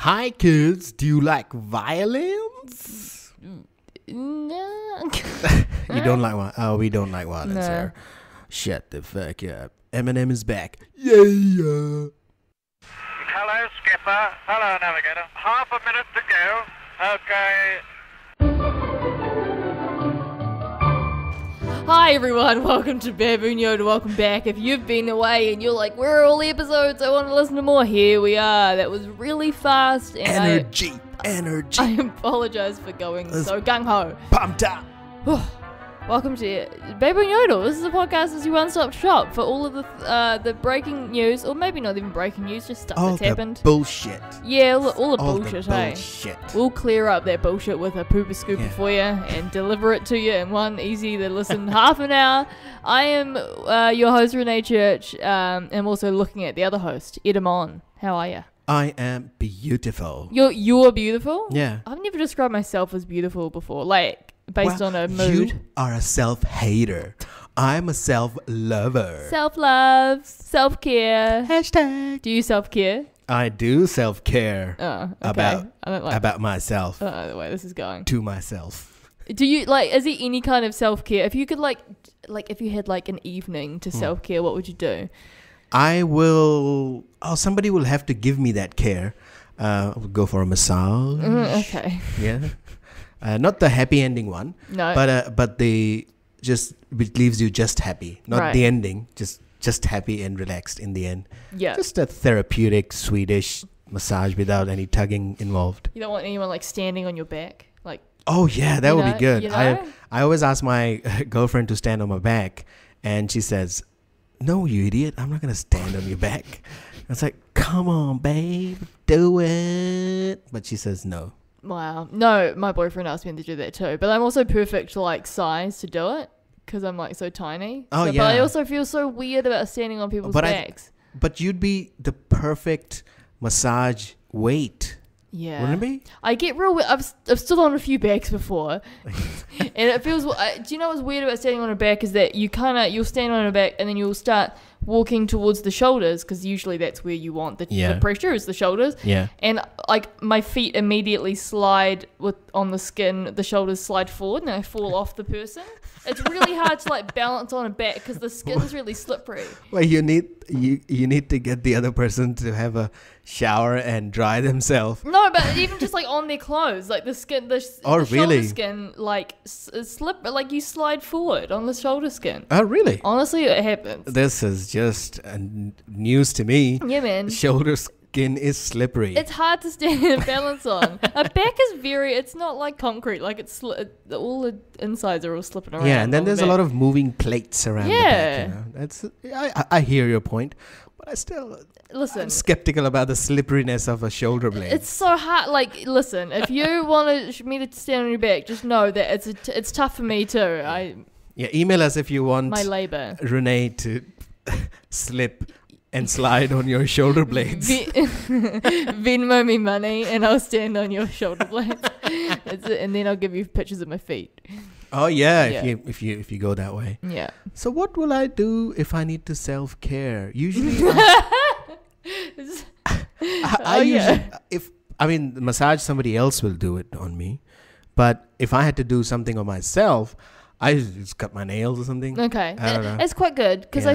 Hi kids, do you like violence? No. You don't like violence? Oh, we don't like violence No. here. Shut the fuck up. Eminem is back. Yeah. Hello, skipper. Hello, navigator. Half a minute to go. Okay. Hi everyone, welcome to Baboon Yoda, welcome back. If you've been away and you're like, where are all the episodes? I want to listen to more. Here we are. That was really fast. And Energy. I apologize for going so gung-ho. Pumped up. Welcome to Baboon Yoda. This is a podcast as your one-stop shop for all of the breaking news, or maybe not even breaking news, just stuff that's happened. Bullshit. Yeah, all the All bullshit, the hey? bullshit. We'll clear up that bullshit with a pooper scooper for you and deliver it to you in one easy to listen half an hour. I am your host, Renee Church. I'm also looking at the other host, Edamon. How are you? I am beautiful. You're beautiful? Yeah. I've never described myself as beautiful before, like based on a mood. You are a self-hater. I'm a self-lover. Self-love, self-care. Hashtag. Do you self-care? I do self-care Oh, okay. about myself. I don't like the way this is going. To myself. Do you is there any kind of self-care? If you could if you had an evening to self-care, what would you do? I will. Oh, somebody will have to give me that care. I would go for a massage. Okay. Yeah. Not the happy ending one. No. But the just which leaves you just happy, not the ending. Just happy and relaxed in the end. Yeah. Just a therapeutic Swedish massage without any tugging involved. You don't want anyone standing on your back, Oh yeah, that would be good. You know? I always ask my girlfriend to stand on my back, and she says, "No, you idiot! I'm not gonna stand on your back." I was like, "Come on, babe, do it." But she says no. Wow. No, my boyfriend asked me to do that too, but I'm also perfect size to do it because I'm so tiny. Oh, But I also feel so weird about standing on people's backs. But you'd be the perfect massage weight. Yeah. Wouldn't it be? I get real weird. I've stood on a few backs before. And it feels... do you know what's weird about standing on a back is that you'll stand on a back and then you'll start walking towards the shoulders because usually that's where you want the pressure is the shoulders. Yeah. And my feet immediately slide on the skin. The shoulders slide forward and I fall off the person. It's really hard to balance on a back because the skin's really slippery. Well, you need to get the other person to have a shower and dry themselves. No, but even just on their clothes, the skin, the shoulder skin, slip, you slide forward on the shoulder skin. Oh, really? Honestly, it happens. This is just news to me. Yeah, man. Shoulder skin is slippery. It's hard to stand and balance on. A back is it's not like concrete. It's all the insides are all slipping around. Yeah, and then there's a lot of moving plates around the back. I hear your point, but I still... Listen, I'm skeptical about the slipperiness of a shoulder blade. It's so hard. Listen, if you want me to stand on your back, just know that it's tough for me too. Email us if you want my labor. Renee to slip and slide on your shoulder blades. Venmo me money and I'll stand on your shoulder blades. And then I'll give you pictures of my feet. Oh yeah, if you go that way. Yeah. So what will I do if I need to self-care? Usually massage, somebody else will do it on me. But if I had to do something on myself, I just cut my nails or something. Okay. I don't know. It's quite good because I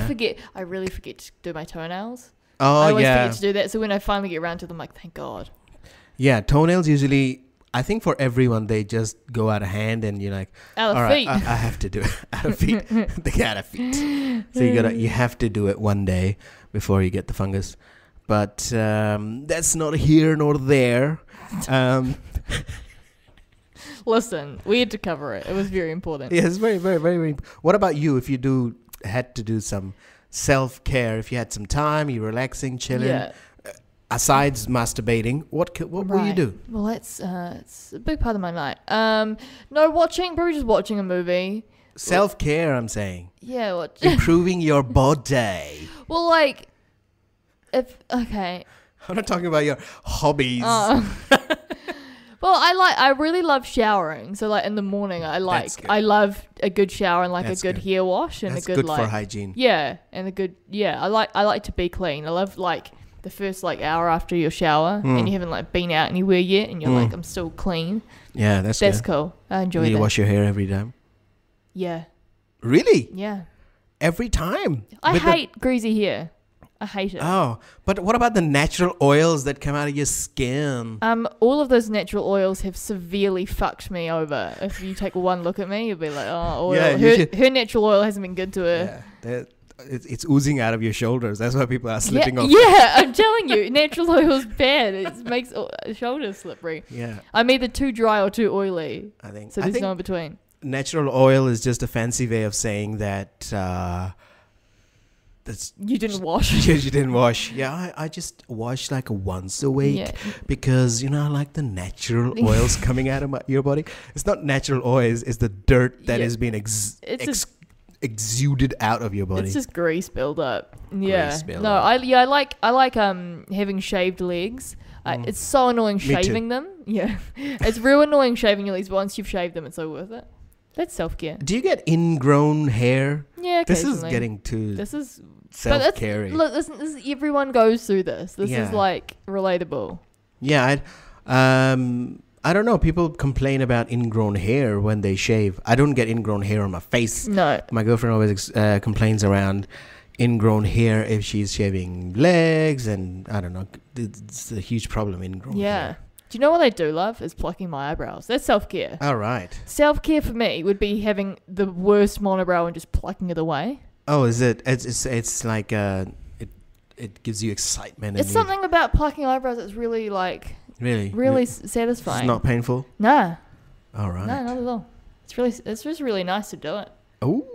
really forget to do my toenails. Oh, I always forget to do that. So when I finally get around to them, thank God. Yeah, toenails usually, I think for everyone, they just go out of hand and you're like, out of feet. I have to do it. Out of feet. They get out of feet. So you have to do it one day before you get the fungus. But that's not here nor there. Listen, we had to cover it. It was very important. Yeah, it's very, very, very, very. What about you? If you had to do some self-care, if you had some time, you're relaxing, chilling, aside masturbating, what will you do? Well, it's a big part of my night. Probably just watching a movie. Self-care, I'm saying. Yeah, improving your body. Well, I'm not talking about your hobbies. Well, I really love showering. So in the morning, I love a good shower and a good hair wash and That's a good good for hygiene. Yeah, and I like to be clean. I love the first like hour after your shower and you haven't like been out anywhere yet and you're like, I'm still clean. Yeah, that's good. cool. I enjoy Do you that. wash your hair every time? Yeah. Really? Yeah. Every time? I hate greasy hair. I hate it. Oh, but what about the natural oils that come out of your skin? All of those natural oils have severely fucked me over. If you take one look at me, you'll be like, oh, oil. Yeah, her natural oil hasn't been good to her. Yeah, it's oozing out of your shoulders. That's why people are slipping off. Yeah, I'm telling you, natural oil is bad. It makes shoulders slippery. Yeah. I'm either too dry or too oily. I think There's no in between. Natural oil is just a fancy way of saying that that's you didn't wash. you didn't wash. Yeah, I just wash like once a week because I like the natural oils coming out of your body. It's not natural oils; it's the dirt that has been exuded out of your body. It's just grease buildup. Yeah. Build-up. I like having shaved legs. It's so annoying shaving them. Yeah, it's real annoying shaving your legs. But once you've shaved them, it's so worth it. That's self-care. Do you get ingrown hair? Yeah, occasionally. This is getting too self-care. Look, this everyone goes through this. This is like relatable. Yeah, I don't know. People complain about ingrown hair when they shave. I don't get ingrown hair on my face. No. My girlfriend always complains around ingrown hair if she's shaving legs, and I don't know. It's a huge problem, ingrown hair. Do you know what I do love? Is plucking my eyebrows. That's self-care. All right. Self-care for me would be having the worst monobrow and just plucking it away. Oh, is it? It's like it gives you excitement. It's something about plucking eyebrows that's really like really satisfying. It's not painful. Nah. All right. No, not at all. It's just really nice to do it. Oh.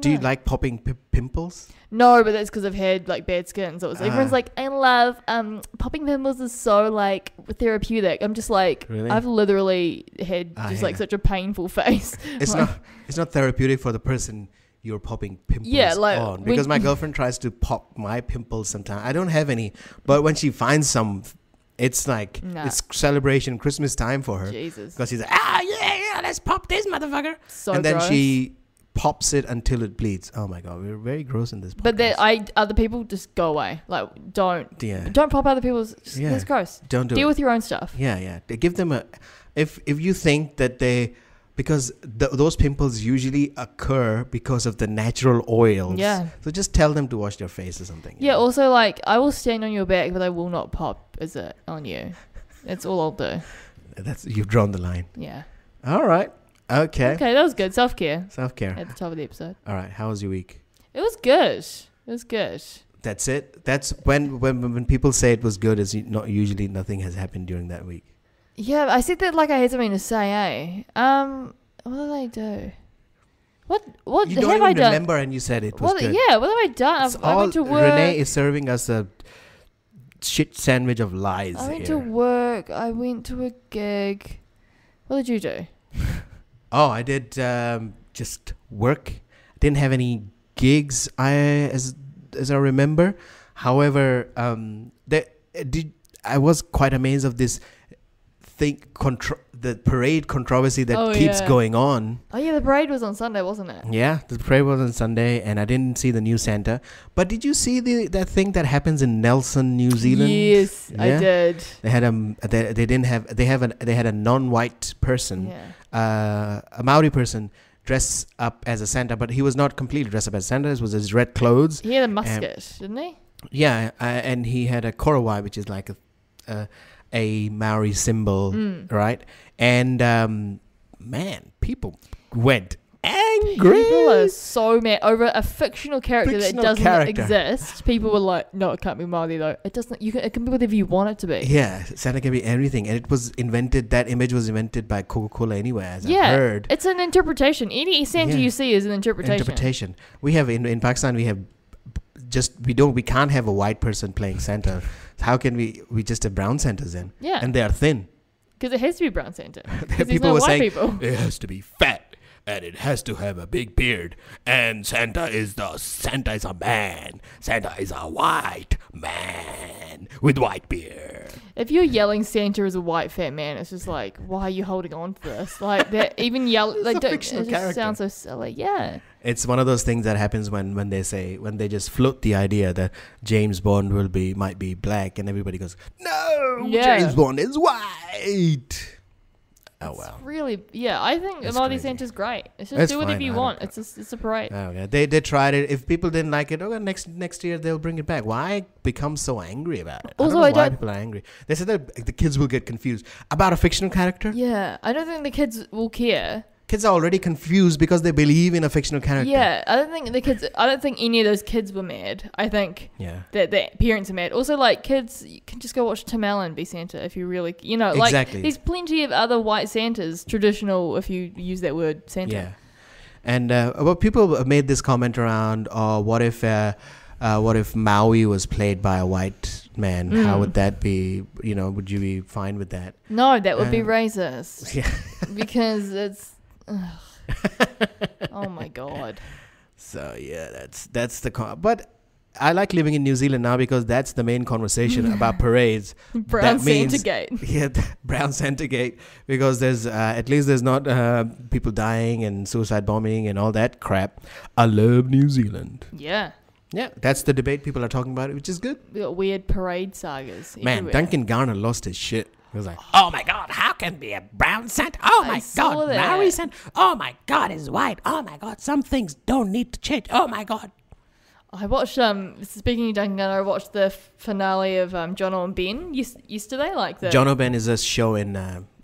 Do you like popping pimples? No, but that's because I've had like bad skin. So everyone's like, I love popping pimples is so like therapeutic. I'm just like, really? I've literally had like such a painful face. It's not therapeutic for the person you're popping pimples on. Because my girlfriend tries to pop my pimples sometimes. I don't have any, but when she finds some, it's like it's celebration Christmas time for her. Jesus. Because she's like, yeah, let's pop this motherfucker. And then she pops it until it bleeds. Oh my god, we're very gross in this podcast. But other people just go away. Like don't pop other people's. That's gross. Don't deal with your own stuff. Yeah. They give them if you think that because those pimples usually occur because of the natural oils. Yeah. So just tell them to wash their face or something. Yeah. Also, like I will stand on your back, but I will not pop. Is it on you? That's all I'll do. You've drawn the line. Yeah. All right. Okay, that was good. Self-care at the top of the episode. All right, how was your week? It was good. That's it. That's when people say it was good, is not usually nothing has happened during that week. Yeah, I said that like I had something to say. What did I do? What you don't have even I done? Remember, and you said it was good. Yeah, what have I done? I went to work. Renee is serving us a shit sandwich of lies. I went to work. I went to a gig. What did you do? Oh, I did just work. I didn't have any gigs, as I remember. However, I was quite amazed of this thing, the parade controversy that keeps going on. Oh yeah, the parade was on Sunday, wasn't it? Yeah, the parade was on Sunday, and I didn't see the new Santa. But did you see that thing that happens in Nelson, New Zealand? Yes, yeah? I did. They had a non-white person, a Maori person, dress up as a Santa, but he was not completely dressed up as Santa. It was his red clothes. He had a musket, didn't he? Yeah, and he had a korowai, which is like a Maori symbol, right? And man, people went angry. People are so mad over a fictional character that doesn't exist. People were like, "No, it can't be Maori though. It doesn't. It can be whatever you want it to be." Yeah, Santa can be everything, and it was invented. That image was invented by Coca-Cola anyway, as I've heard. It's an interpretation. Any Santa you see is an interpretation. We have in Pakistan, we have we can't have a white person playing Santa. How can we just have brown Santas then? Yeah, and they are thin. Because it has to be brown Santa. People were saying it has to be fat and it has to have a big beard. And Santa is a man. Santa is a white man with white beard. If you're yelling Santa is a white fat man, it's just like, why are you holding on to this? Like that, even yell. Like, it just sounds so silly. Yeah. It's one of those things that happens when they just float the idea that James Bond might be black, and everybody goes, no, Yeah. James Bond is white. Oh well. Really, yeah. I think It's Maori crazy. Santa's great. It's just It's do whatever fine, you I don't want. care. It's a parade. Oh yeah, they tried it. If people didn't like it, okay, next year they'll bring it back. Why become so angry about it? Also, I I don't know why don't- people are angry. They said that the kids will get confused about a fictional character. Yeah, I don't think the kids will care. Kids are already confused because they believe in a fictional character. Yeah, I don't think any of those kids were mad. I think Yeah. that the parents are mad. Also, like, kids, you can just go watch Tim Allen be Santa if you really, like, Exactly. there's plenty of other white Santas, traditional, if you use that word, Santa. Yeah. And well, people made this comment around, what if Maui was played by a white man? How would that be? Would you be fine with that? No, that would be Um, racist. Yeah. Because it's... oh my God. So yeah, that's the but I like living in New Zealand now because that's the main conversation about parades. Brown That means- Santa Gate. Yeah, Brown Santa Gate, because there's at least there's not people dying and suicide bombing and all that crap. I love New Zealand. Yeah. Yeah, that's the debate people are talking about, which is good. We got weird parade sagas. Man, everywhere. Duncan Garner lost his shit. He was like, "Oh my God, how can be a brown Santa? Oh I my saw God, that. Maori Santa. Oh my God, is white. Oh my God, some things don't need to change. Oh my God." I watched, speaking of Duncan Gunner, I watched the finale of Jono and Ben yesterday, like the John O'Ben is a show in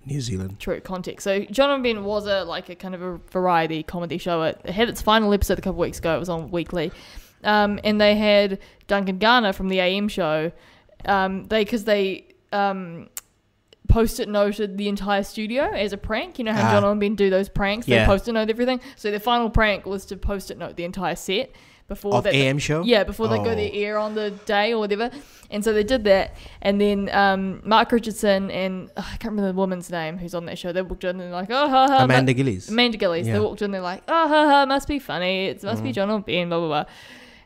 New Zealand. true context. So Jono and Ben was a kind of a variety comedy show. It had its final episode a couple of weeks ago. It was on weekly. And they had Duncan Garner from the AM show. They Post-it noted the entire studio as a prank. You know how Jono and Ben do those pranks? They Yeah. Post-it note everything. So the final prank was to Post-it note the entire set before Of that. AM show? Yeah, before they go Oh. their air on the day or whatever. And so they did that. And then Mark Richardson and I can't remember the woman's name who's on that show. They walked in and they're like, oh, ha, ha. Amanda Gillies. Amanda Gillies. Yeah. They walked in, they're like, oh, ha, ha, must be funny. It must be John or Ben, blah, blah, blah.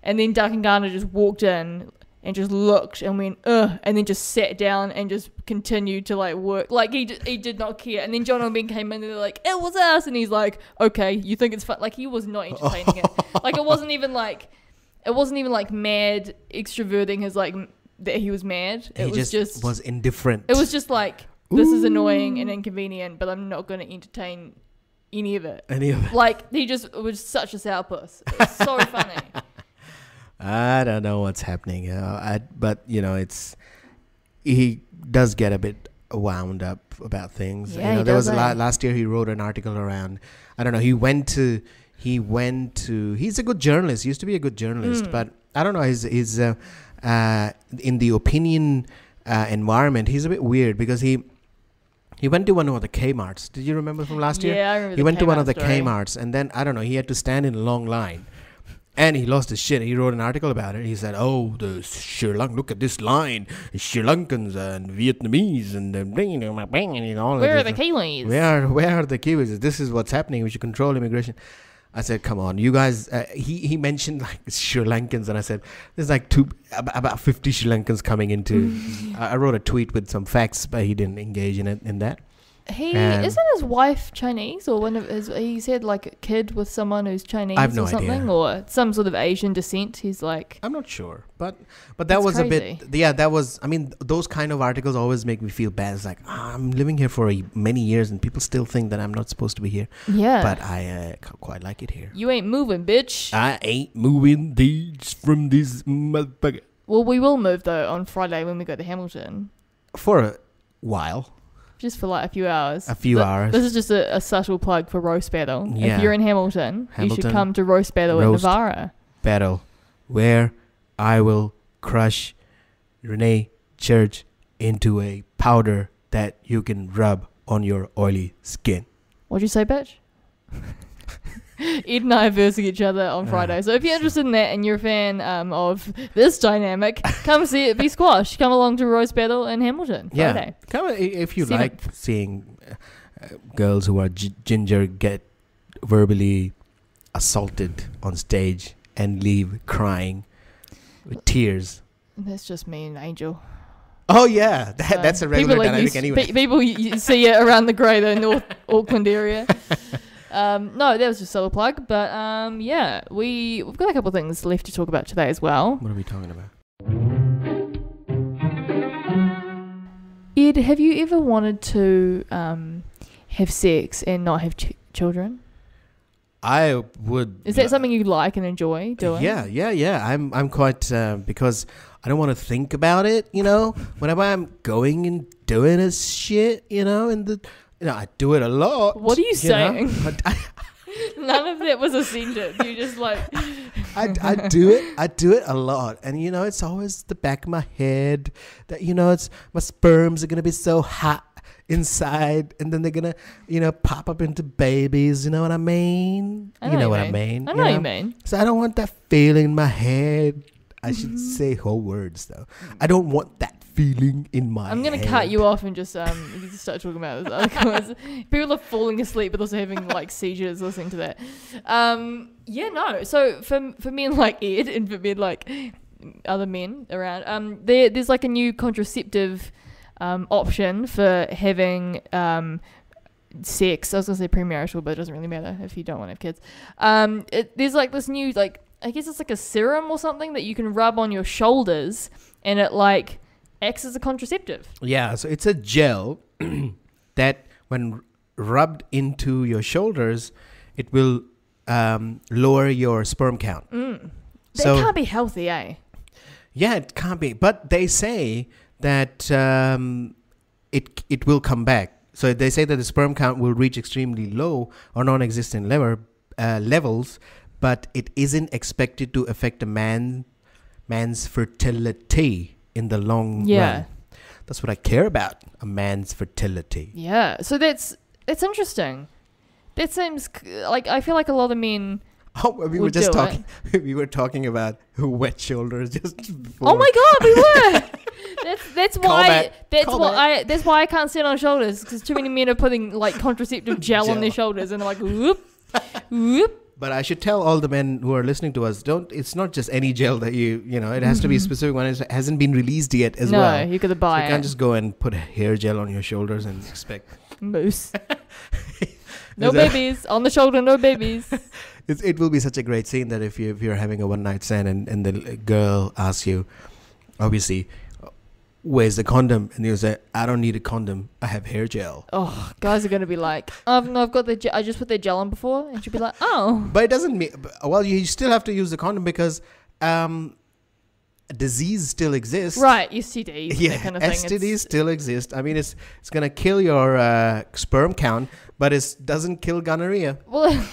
And then Duncan Garner just walked in and just looked and went, ugh, and then just sat down and just continued to, like, work. Like, he did not care. And then John and Ben came in and they're like, it was us. And he's like, okay, you think it's fun? Like, he was not entertaining it. Like, it wasn't even like mad extroverting his, like, that he was mad. It He was just was indifferent. it was just like, this is annoying and inconvenient, but I'm not going to entertain any of it. Like, he just was such a sourpuss. It was so funny. I don't know what's happening. But he does get a bit wound up about things. Yeah, he there was does, last year he wrote an article around. I don't know. He went to. He's a good journalist. He used to be a good journalist, but I don't know. He's in the opinion environment. He's a bit weird because he went to one of the Kmarts. Did you remember from last year? Yeah, I remember. He went to one of the Kmart story. Kmarts, and then I don't know. He had to stand in a long line. And he lost his shit. He wrote an article about it. He said, "Oh, the Sri Lanka, look at this line. Sri Lankans and Vietnamese and all Where of are this. the Kiwis? Where are the Kiwis? This is what's happening. We should control immigration." I said, "Come on, you guys." He mentioned like Sri Lankans, and I said, "There's like about 50 Sri Lankans coming into." I wrote a tweet with some facts, but he didn't engage in that. Isn't his wife Chinese, or one of his? He's had like a kid with someone who's Chinese, I have no or something, idea. or some sort of Asian descent. He's like, I'm not sure, but that It's was crazy. a bit. Yeah, that was. I mean, those kind of articles always make me feel bad. It's like I'm living here for many years, and people still think that I'm not supposed to be here. yeah, But I quite like it here. you ain't moving, bitch. I ain't moving from this motherfucker Well, we will move though on Friday when we go to Hamilton, for a while. just for like a few hours. A few hours. This is just a subtle plug for Roast Battle. Yeah. If you're in Hamilton, you should Hamilton, come to Roast Battle in Roast. Navara. Battle where I will crush Renee Church into a powder that you can rub on your oily skin. What'd you say, bitch? Ed and I are versing each other on Friday. So if you're interested in that and you're a fan of this dynamic, come see it be squash. Come along to Roast Battle in Hamilton Friday. Yeah, come on, if you 7th. like seeing girls who are ginger get verbally assaulted on stage and leave crying with tears. That's just me and Angel. Oh yeah, that's a regular people dynamic anyway. People you see it around the Greater North Auckland area. No, that was just a plug. But yeah, we've got a couple of things left to talk about today as well. What are we talking about? Ed, have you ever wanted to have sex and not have children? I would. Is that something you like and enjoy doing? Yeah. I'm quite because I don't want to think about it. Whenever I'm going and doing this shit, and I do it a lot. What are you saying? None of that was a sentence. You just like. I do it a lot, and it's always the back of my head that it's my sperms are gonna be so hot inside, and then they're gonna pop up into babies. You know what I mean? I know what I mean. You mean. So I don't want that feeling in my head. I should say whole words though. I don't want that feeling in my I'm going to cut you off and just start talking about this other people are falling asleep but also having like seizures listening to that. So for men like Ed and for men like other men around, there's like a new contraceptive option for having sex. I was going to say premarital, but it doesn't really matter if you don't want to have kids. There's like this new, like, I guess it's like a serum or something that you can rub on your shoulders and it like acts as a contraceptive. Yeah, so it's a gel that when rubbed into your shoulders, it will lower your sperm count. That can't be healthy, eh? Yeah, it can't be. But they say that it will come back. So they say that the sperm count will reach extremely low or non-existent levels, but it isn't expected to affect a man's fertility in the long run. That's what I care about, a man's fertility. Yeah, so that's interesting. That seems like, I feel like a lot of men we were just talking we were talking about wet shoulders just before. Oh my god, we were. That's why I can't sit on shoulders, because too many men are putting like contraceptive gel on their shoulders and they're like whoop whoop. But I should tell all the men who are listening to us, it's not just any gel that it has to be a specific one. It hasn't been released yet as well. No, you gotta buy it. You can't just go and put a hair gel on your shoulders and expect. Moose. No babies. On the shoulder, no babies. It will be such a great scene that if you're having a one night stand and the girl asks you, obviously, where's the condom? And you say, I don't need a condom. I have hair gel. Oh, guys are going to be like, no, I've got I just put the gel on before. And she'll be like, oh. But it doesn't mean, well, you still have to use the condom because disease still exists. Right, STDs. Yeah, that kind of thing. STDs still exist. I mean, it's going to kill your sperm count, but it doesn't kill gonorrhea. Well,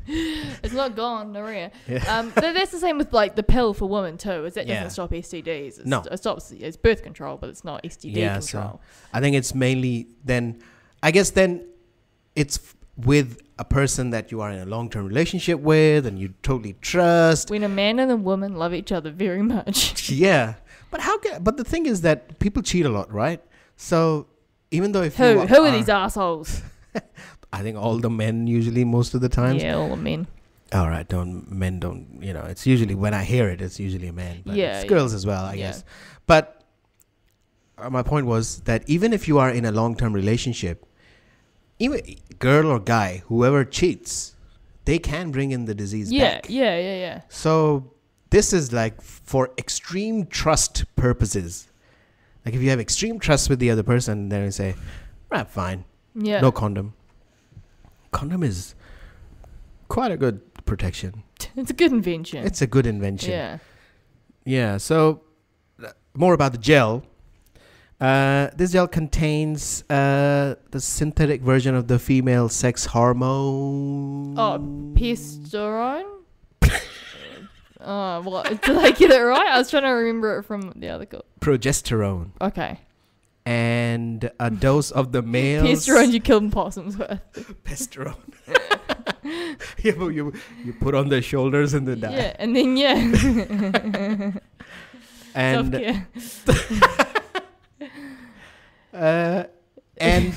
it's not gonorrhea. Yeah. That's the same with like the pill for women too. Is that doesn't stop STDs? It's birth control, but it's not STD control. So I think it's mainly then it's with a person that you are in a long-term relationship with and you totally trust. When a man and a woman love each other very much. Yeah, but the thing is that people cheat a lot, right? So even though if who are these assholes? I think all the men usually most of the times. Yeah, all the men. All right, men don't, it's usually, when I hear it's usually a man. But it's girls as well, I guess. But my point was that even if you are in a long-term relationship, even girl or guy, whoever cheats, they can bring in the disease back. Yeah. So this is like for extreme trust purposes. Like if you have extreme trust with the other person, then you say, right, fine. Yeah. No condom. Condom is quite a good protection. It's a good invention. It's a good invention. Yeah. Yeah. So more about the gel. This gel contains the synthetic version of the female sex hormone. Oh, testosterone? Well, did I get it right? I was trying to remember it from the other call. Progesterone. Okay. And a dose of the male. Testosterone you kill possums with. Testosterone. Yeah, but you put on their shoulders and they die. Yeah, and then and self-care. And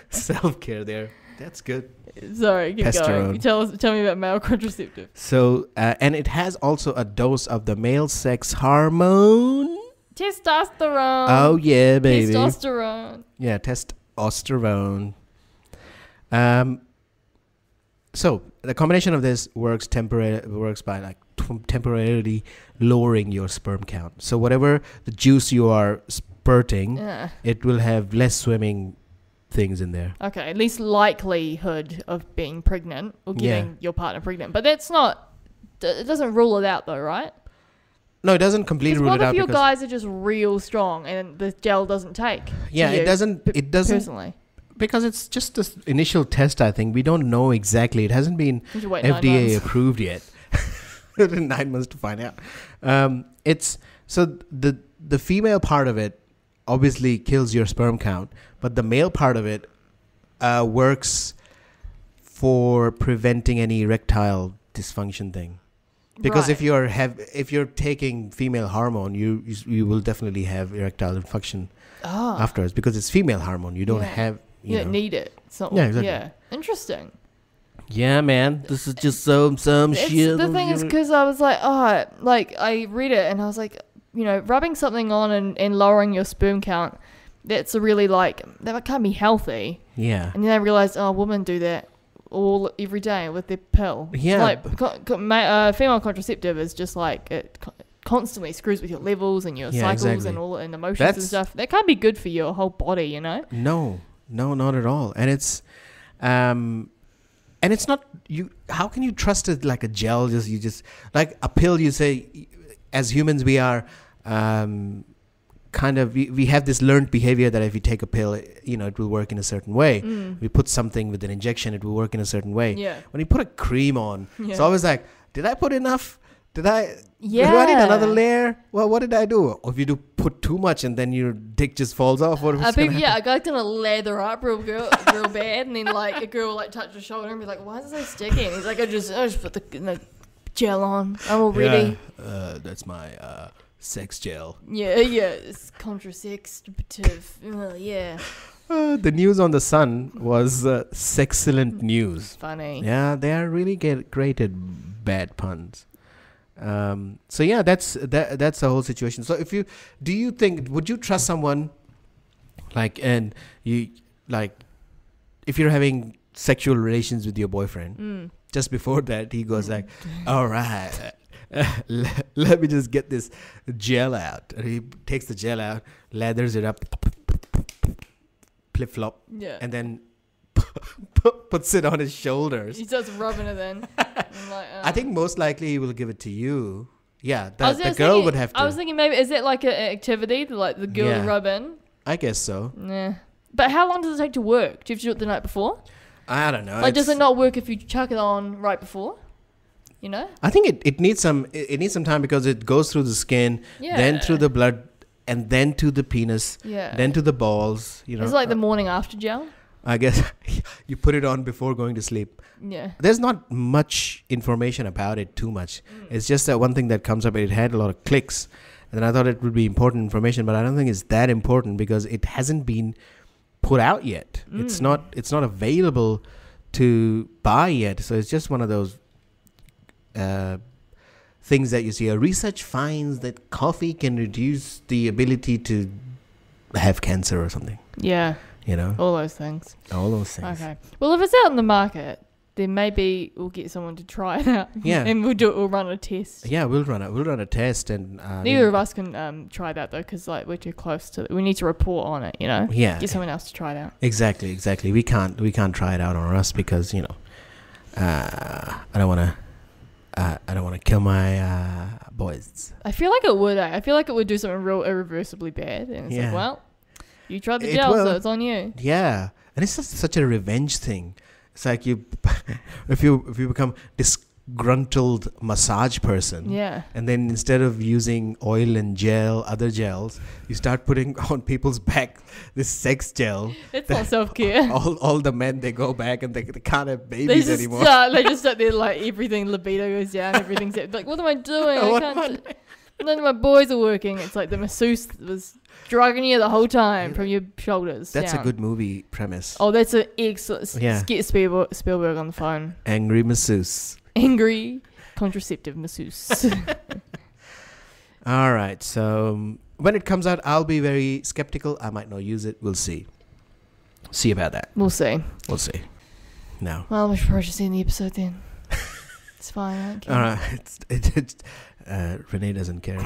self-care there. That's good. Sorry, keep going. Tell me about male contraceptive. So, and it has also a dose of the male sex hormone. Testosterone. Oh, yeah, baby. Testosterone. Yeah, testosterone. So the combination of this works by like temporarily lowering your sperm count. So whatever the juice you are spurting, Yeah. it will have less swimming things in there. Okay, at least likelihood of being pregnant or getting your partner pregnant. But that's not. It doesn't rule it out though, right? No, it doesn't completely rule it What out. if your because guys are just real strong and the gel doesn't take? yeah, to you it doesn't. It doesn't personally. because it's just this initial test. I think we don't know exactly. It hasn't been You should wait 9 FDA months. approved yet. 9 months to find out. It's so the female part of it obviously kills your sperm count, but the male part of it works for preventing any erectile dysfunction thing. Because if you're taking female hormone, you will definitely have erectile dysfunction afterwards because it's female hormone. You don't have you don't need it. It's not. Yeah, exactly. Yeah, interesting. Yeah, man, this is just some shit. The thing is, because I was like, I read it and I was like, rubbing something on and lowering your sperm count, that's a really that can't be healthy. Yeah. And then I realized, women do that every day with their pill. Yeah. Female contraceptive is just like it constantly screws with your levels and your cycles exactly. and emotions and stuff. That can't be good for your whole body, No, not at all. And it's not you. How can you trust it like a gel? You just like a pill. You say, as humans, we are we have this learned behavior that if you take a pill, it will work in a certain way. We put something with an injection, it will work in a certain way. Yeah. When you put a cream on, it's always like, did I put enough? Do I need another layer? Well, what did I do? Or if you do put too much and then your dick just falls off, what a guy's gonna lather up real bad, and then a girl will touch your shoulder and be like, "Why is it so sticky?" And he's like, "I just put the gel on. I'm all ready." That's my sex gel. Yeah, it's contraceptive. Yeah. The news on the Sun was sexcellent news. Funny. Yeah, they are really great at bad puns. So yeah, that's the whole situation. So do you think, would you trust someone if you're having sexual relations with your boyfriend, just before that he goes like, all right, let me just get this gel out, and he takes the gel out, lathers it up, flip flop, and then puts it on his shoulders. He starts rubbing it then. I think most likely he will give it to you. Yeah, the girl would have to. I was thinking maybe, is that like an activity, the girl to rub in? I guess so. Yeah. But how long does it take to work? Do you have to do it the night before? I don't know. Does it not work if you chuck it on right before? I think it needs some time because it goes through the skin, then through the blood, and then to the penis, then to the balls. It's like the morning after gel. I guess you put it on before going to sleep. Yeah. There's not much information about it too much. It's just that one thing that comes up. It had a lot of clicks, and then I thought it would be important information, but I don't think it's that important because it hasn't been put out yet. It's not available to buy yet. So it's just one of those things that you see. Research finds that coffee can reduce the ability to have cancer or something. Yeah. All those things. Okay. Well, if it's out in the market, then maybe we'll get someone to try it out. Yeah. And we'll run a test. Yeah, we'll run a test, and neither of us can try that though, because we're too close to it. We need to report on it. Yeah. Get someone else to try it out. Exactly. We can't try it out on us because I don't want to kill my boys. I feel like it would. I feel like it would do something real irreversibly bad, and it's like, well, you tried the gel, so it's on you. Yeah, and it's just such a revenge thing. It's like if you become disgruntled massage person, and then instead of using oil and other gels, you start putting on people's back this sex gel. It's not self-care. All the men, they go back and they can't have babies anymore. They just start there everything, libido goes down, everything's like, what am I doing? None of my boys are working. It's like the masseuse was drugging you the whole time from your shoulders. That's a good movie premise. Oh, that's an excellent. Get Spielberg on the phone. Angry masseuse. Angry contraceptive masseuse. All right. So when it comes out, I'll be very skeptical. I might not use it. We'll see. See about that. We'll see. No. Well, we should probably just end the episode then. It's fine. I don't care. All right. Renee doesn't care.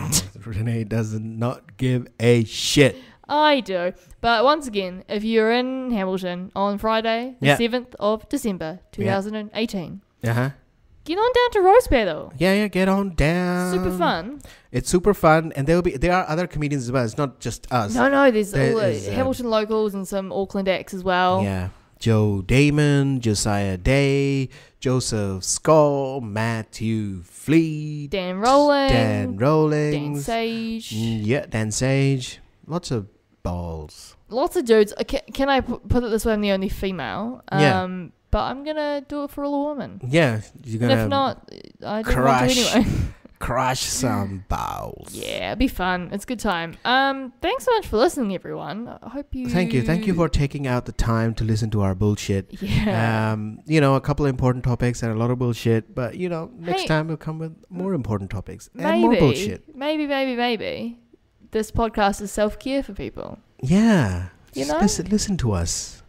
Renee does not give a shit. I do. But once again, if you're in Hamilton on Friday, the 7th of December, 2018, Uh-huh. get on down to Roast Battle. Yeah, get on down. Super fun. It's super fun, and there are other comedians as well. It's not just us. No, there's all the is, Hamilton locals and some Auckland acts as well. Yeah. Joe Damon, Josiah Day, Joseph Skull, Matthew Fleet, Dan Rowling. Dan Sage. Yeah, Dan Sage. Lots of balls. Lots of dudes. Can I put it this way? I'm the only female. Yeah. But I'm going to do it for all the women. Yeah. You're going And to if not, I don't want to anyway. crush some balls. Yeah, it'd be fun. It's a good time. Thanks so much for listening, everyone. I hope you... Thank you for taking out the time to listen to our bullshit. Yeah. A couple of important topics and a lot of bullshit, but next time we'll come with more important topics and more bullshit. Maybe this podcast is self-care for people. Yeah. You Just know? listen to us.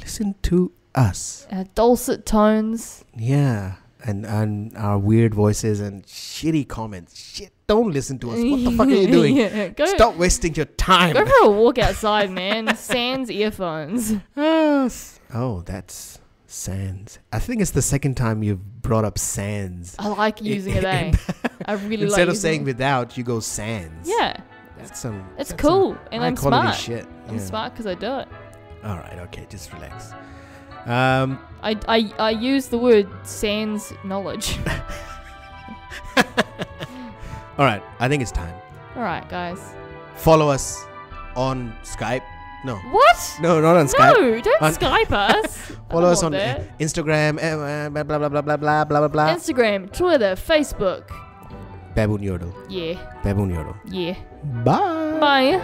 Listen to us. Our dulcet tones. Yeah. And our weird voices and shitty comments. Shit, don't listen to us. What the fuck are you doing? Stop wasting your time. Go for a walk outside, man. Sans earphones. Oh, that's sans. I think it's the second time you've brought up sans. I like using it, eh? I really like Instead of using saying it. without, you go sans. Yeah. That's cool. And high I'm quality smart. shit. I'm smart because I do it. All right, okay, just relax. I use the word sans knowledge. All right, I think it's time. All right, guys. Follow us on Skype. No. What? No, not on Skype. No, don't On- Skype us. Follow us on that. Instagram, blah, blah, blah, blah, blah, blah, blah, blah. Instagram, Twitter, Facebook. Baboon Yodel. Yeah. Baboon Yodel. Yeah. Bye. Bye.